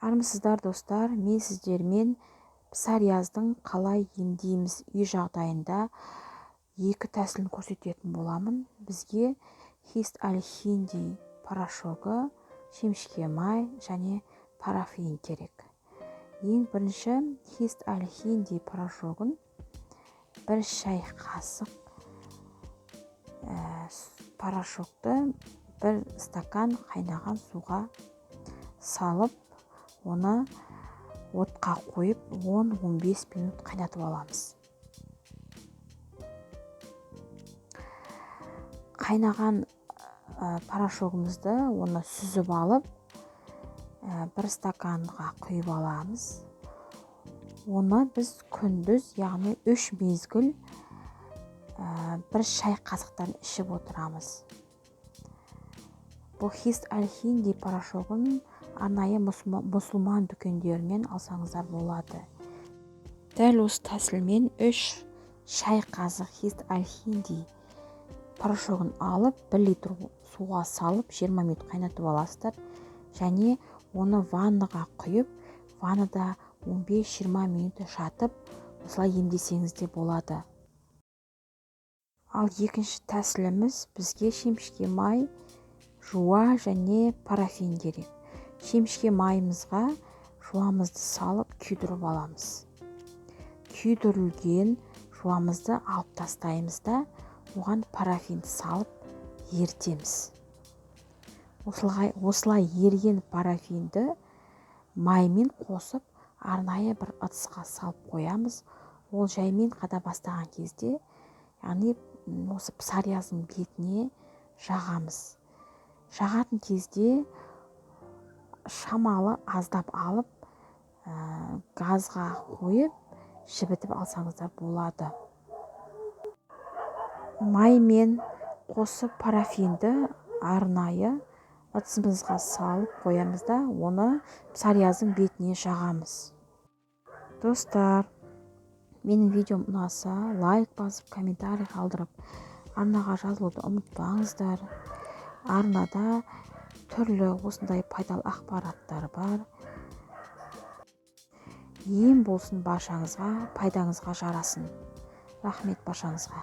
Армысыздар достар, мен сіздермен псориаздың қалай емдейміз үй жағдайында екі тәсілін көрсететін боламын. Бізге хист-аль-хинди порошогы, шемішке май және парафин керек. Ең бірінші хист-аль-хинди порошогын бір шай қасық порошокты бір стакан қайнаған суға салып, оны отқа қойып 10-15 минут қайнатып аламыз. Қайнаған порошогымызды оны сүзіп алып, бір стаканға құйып аламыз. Оны біз күндіз, яғни 3 мезгіл бір шай қасықтан ішіп отырамыз. Бұл хист-аль-хинди порошогын арнайы мұсылман дүкендерінен алсаңыздар болады. Дәл осы тәсілмен 3 шай қасық хист-аль-хинди порошогын алып 1 литр суға салып 20 минут қайнатып аласыздар және оны ваннаға құйып, ваннада 15-20 минут жатып, осылай емдесеңіз де болады. Ал екінші тәсіліміз бізге шемішке май, жуа және парафин керек. Шемішке майымызға жуамызды салып күйдіріп аламыз. Күйдірілген жуамызды алып тастаймыз да, оған парафинді салып ерітеміз. Осылай еріген парафинді маймен қосып, арнайы бір ыдысқа салып қоямыз. Ол жаймен қада бастаған кезде, яғни осы псориаздың бетіне жағамыз. Жағатын кезде шамалы аздап алып, газға қойып, жібітіп алсаңыздар болады. Маймен қосып парафинді арнайы ыдысымызға салып қоямыз да, оны псориаздың бетіне жағамыз. Достар, менің видеом ұнаса, лайк басып, комментарий қалдырып, арнаға жазылуды ұмытпаңыздар. Арнада түрлі осындай пайдалы ақпараттар бар. Ем болсын баршаңызға, пайдаңызға жарасын. Рахмет баршаңызға.